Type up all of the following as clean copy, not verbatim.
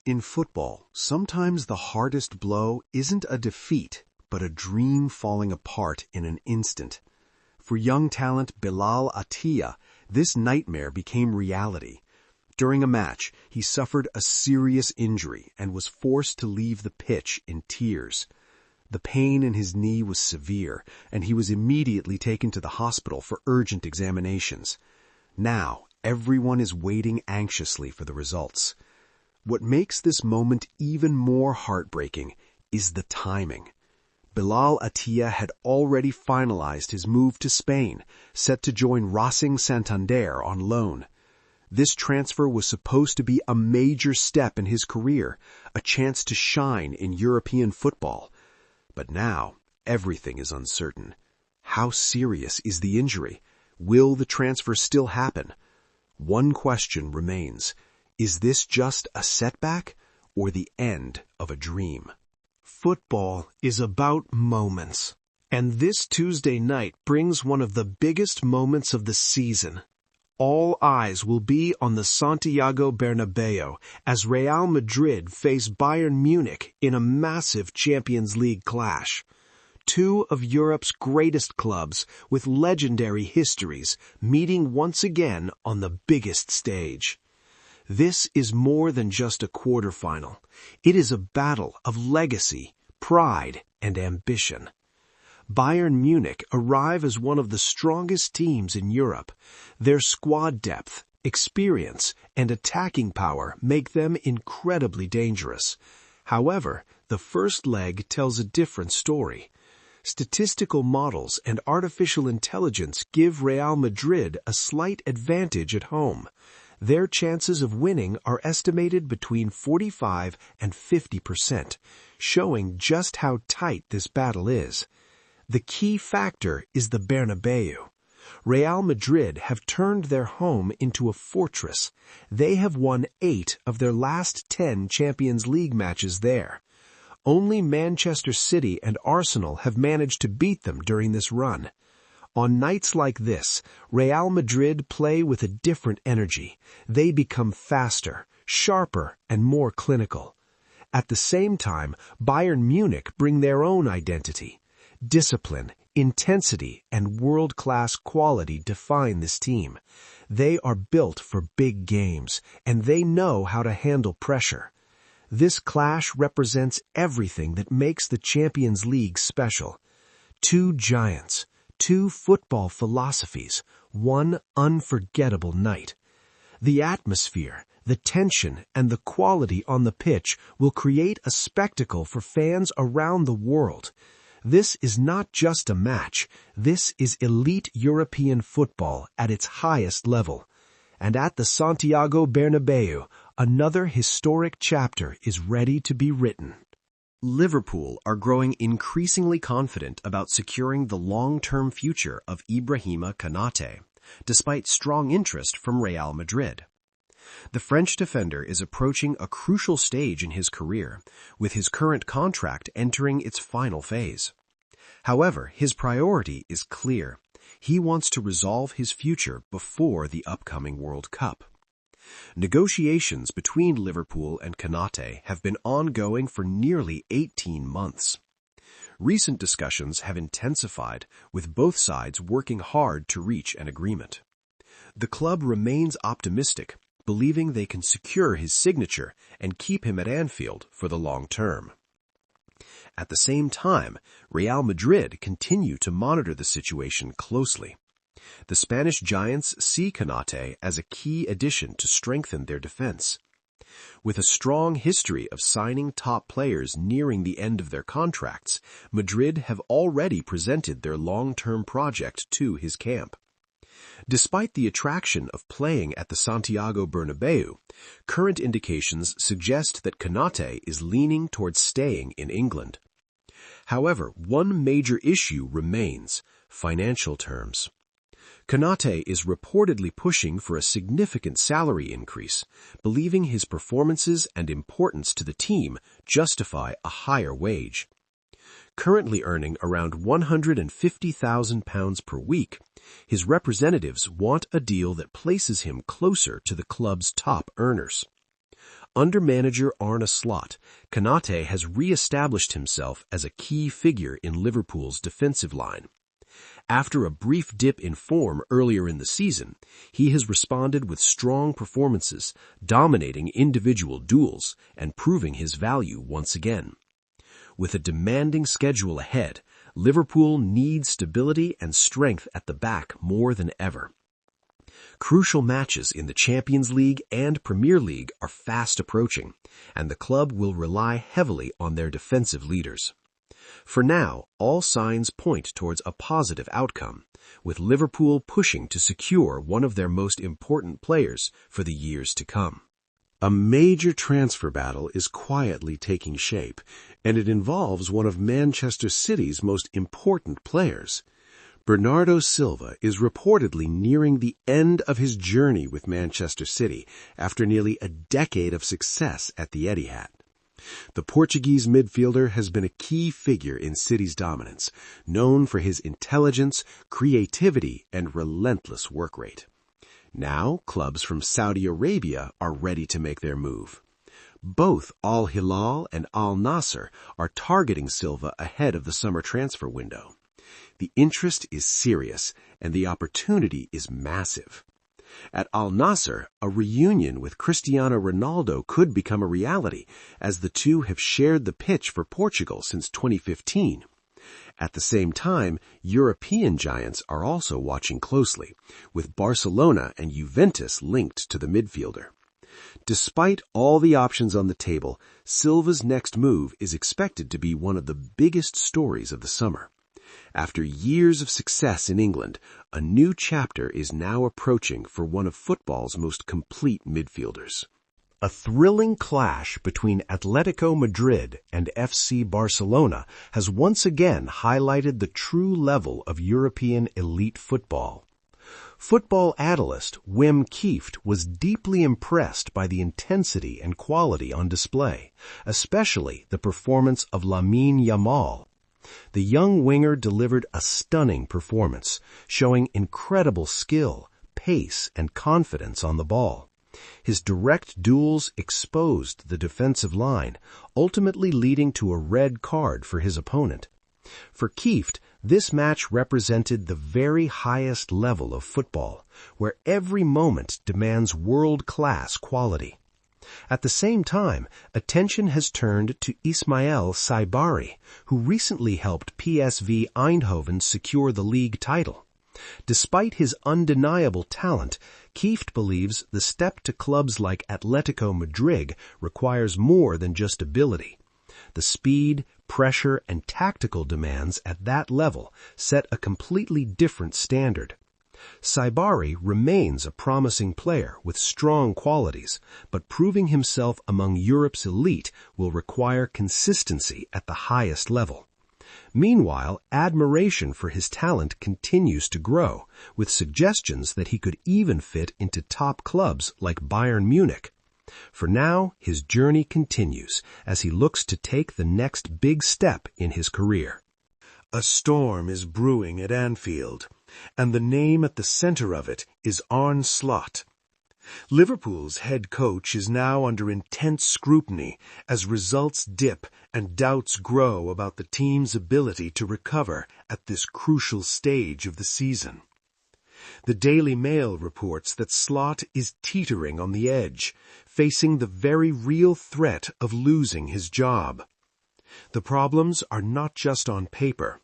In football, sometimes the hardest blow isn't a defeat, but a dream falling apart in an instant. For young talent Bilal Attia, this nightmare became reality. During a match, he suffered a serious injury and was forced to leave the pitch in tears. The pain in his knee was severe, and he was immediately taken to the hospital for urgent examinations. Now, everyone is waiting anxiously for the results. What makes this moment even more heartbreaking is the timing. Bilal Attia had already finalized his move to Spain, set to join Racing Santander on loan. This transfer was supposed to be a major step in his career, a chance to shine in European football. But now, everything is uncertain. How serious is the injury? Will the transfer still happen? One question remains. Is this just a setback or the end of a dream? Football is about moments, and this Tuesday night brings one of the biggest moments of the season. All eyes will be on the Santiago Bernabéu as Real Madrid face Bayern Munich in a massive Champions League clash. Two of Europe's greatest clubs with legendary histories meeting once again on the biggest stage. This is more than just a quarterfinal. It is a battle of legacy, pride, and ambition. Bayern Munich arrive as one of the strongest teams in Europe. Their squad depth, experience, and attacking power make them incredibly dangerous. However, the first leg tells a different story. Statistical models and artificial intelligence give Real Madrid a slight advantage at home. Their chances of winning are estimated between 45 and 50%, showing just how tight this battle is. The key factor is the Bernabeu. Real Madrid have turned their home into a fortress. They have won 8 of their last 10 Champions League matches there. Only Manchester City and Arsenal have managed to beat them during this run. On nights like this, Real Madrid play with a different energy. They become faster, sharper, and more clinical. At the same time, Bayern Munich bring their own identity. Discipline, intensity, and world-class quality define this team. They are built for big games, and they know how to handle pressure. This clash represents everything that makes the Champions League special. Two giants, two football philosophies, one unforgettable night. The atmosphere, the tension, and the quality on the pitch will create a spectacle for fans around the world. This is not just a match. This is elite European football at its highest level. And at the Santiago Bernabéu, another historic chapter is ready to be written. Liverpool are growing increasingly confident about securing the long-term future of Ibrahima Konaté, despite strong interest from Real Madrid. The French defender is approaching a crucial stage in his career, with his current contract entering its final phase. However, his priority is clear. He wants to resolve his future before the upcoming World Cup. Negotiations between Liverpool and Konaté have been ongoing for nearly 18 months. Recent discussions have intensified, with both sides working hard to reach an agreement. The club remains optimistic, believing they can secure his signature and keep him at Anfield for the long term. At the same time, Real Madrid continue to monitor the situation closely. The Spanish giants see Konaté as a key addition to strengthen their defense. With a strong history of signing top players nearing the end of their contracts, Madrid have already presented their long-term project to his camp. Despite the attraction of playing at the Santiago Bernabéu, current indications suggest that Konaté is leaning towards staying in England. However, one major issue remains: financial terms. Konaté is reportedly pushing for a significant salary increase, believing his performances and importance to the team justify a higher wage. Currently earning around £150,000 per week, his representatives want a deal that places him closer to the club's top earners. Under manager Arne Slot, Konaté has re-established himself as a key figure in Liverpool's defensive line. After a brief dip in form earlier in the season, he has responded with strong performances, dominating individual duels and proving his value once again. With a demanding schedule ahead, Liverpool needs stability and strength at the back more than ever. Crucial matches in the Champions League and Premier League are fast approaching, and the club will rely heavily on their defensive leaders. For now, all signs point towards a positive outcome, with Liverpool pushing to secure one of their most important players for the years to come. A major transfer battle is quietly taking shape, and it involves one of Manchester City's most important players. Bernardo Silva is reportedly nearing the end of his journey with Manchester City after nearly a decade of success at the Etihad. The Portuguese midfielder has been a key figure in City's dominance, known for his intelligence, creativity, and relentless work rate. Now, clubs from Saudi Arabia are ready to make their move. Both Al-Hilal and Al-Nassr are targeting Silva ahead of the summer transfer window. The interest is serious, and the opportunity is massive. At Al-Nassr, a reunion with Cristiano Ronaldo could become a reality, as the two have shared the pitch for Portugal since 2015. At the same time, European giants are also watching closely, with Barcelona and Juventus linked to the midfielder. Despite all the options on the table, Silva's next move is expected to be one of the biggest stories of the summer. After years of success in England, a new chapter is now approaching for one of football's most complete midfielders. A thrilling clash between Atletico Madrid and FC Barcelona has once again highlighted the true level of European elite football. Football analyst Wim Kieft was deeply impressed by the intensity and quality on display, especially the performance of Lamine Yamal. The young winger delivered a stunning performance, showing incredible skill, pace, and confidence on the ball. His direct duels exposed the defensive line, ultimately leading to a red card for his opponent. For Kieft, this match represented the very highest level of football, where every moment demands world-class quality. At the same time, attention has turned to Ismael Saibari, who recently helped PSV Eindhoven secure the league title. Despite his undeniable talent, Kieft believes the step to clubs like Atletico Madrid requires more than just ability. The speed, pressure, and tactical demands at that level set a completely different standard. Saibari remains a promising player with strong qualities, but proving himself among Europe's elite will require consistency at the highest level. Meanwhile, admiration for his talent continues to grow, with suggestions that he could even fit into top clubs like Bayern Munich. For now, his journey continues as he looks to take the next big step in his career. A storm is brewing at Anfield, and the name at the center of it is Arne Slot. Liverpool's head coach is now under intense scrutiny as results dip and doubts grow about the team's ability to recover at this crucial stage of the season. The Daily Mail reports that Slot is teetering on the edge, facing the very real threat of losing his job. The problems are not just on paper.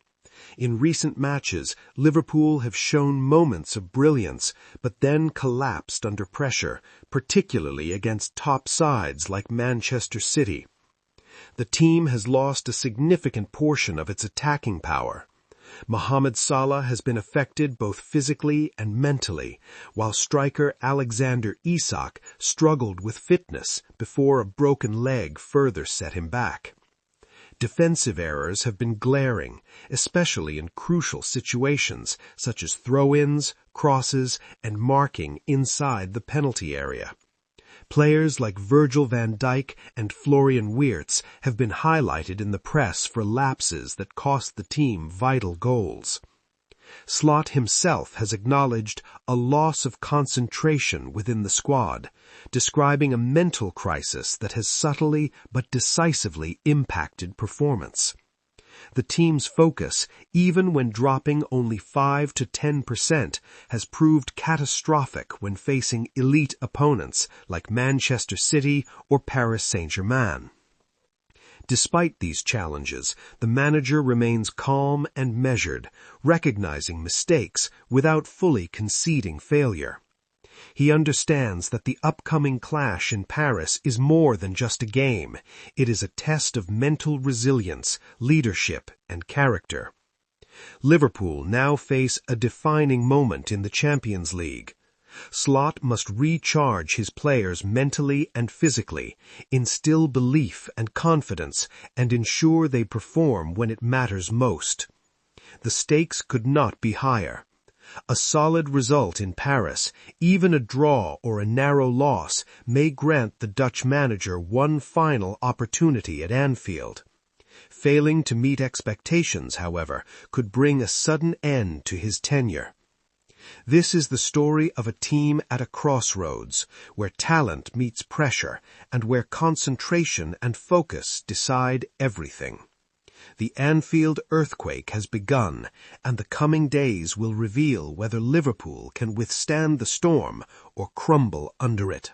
In recent matches, Liverpool have shown moments of brilliance, but then collapsed under pressure, particularly against top sides like Manchester City. The team has lost a significant portion of its attacking power. Mohamed Salah has been affected both physically and mentally, while striker Alexander Isak struggled with fitness before a broken leg further set him back. Defensive errors have been glaring, especially in crucial situations such as throw-ins, crosses, and marking inside the penalty area. Players like Virgil van Dijk and Florian Wirtz have been highlighted in the press for lapses that cost the team vital goals. Slot himself has acknowledged a loss of concentration within the squad, describing a mental crisis that has subtly but decisively impacted performance. The team's focus, even when dropping only 5 to 10%, has proved catastrophic when facing elite opponents like Manchester City or Paris Saint-Germain. Despite these challenges, the manager remains calm and measured, recognizing mistakes without fully conceding failure. He understands that the upcoming clash in Paris is more than just a game. It is a test of mental resilience, leadership, and character. Liverpool now face a defining moment in the Champions League. Slot must recharge his players mentally and physically, instill belief and confidence, and ensure they perform when it matters most. The stakes could not be higher. A solid result in Paris, even a draw or a narrow loss, may grant the Dutch manager one final opportunity at Anfield. Failing to meet expectations, however, could bring a sudden end to his tenure. This is the story of a team at a crossroads, where talent meets pressure and where concentration and focus decide everything. The Anfield earthquake has begun, and the coming days will reveal whether Liverpool can withstand the storm or crumble under it.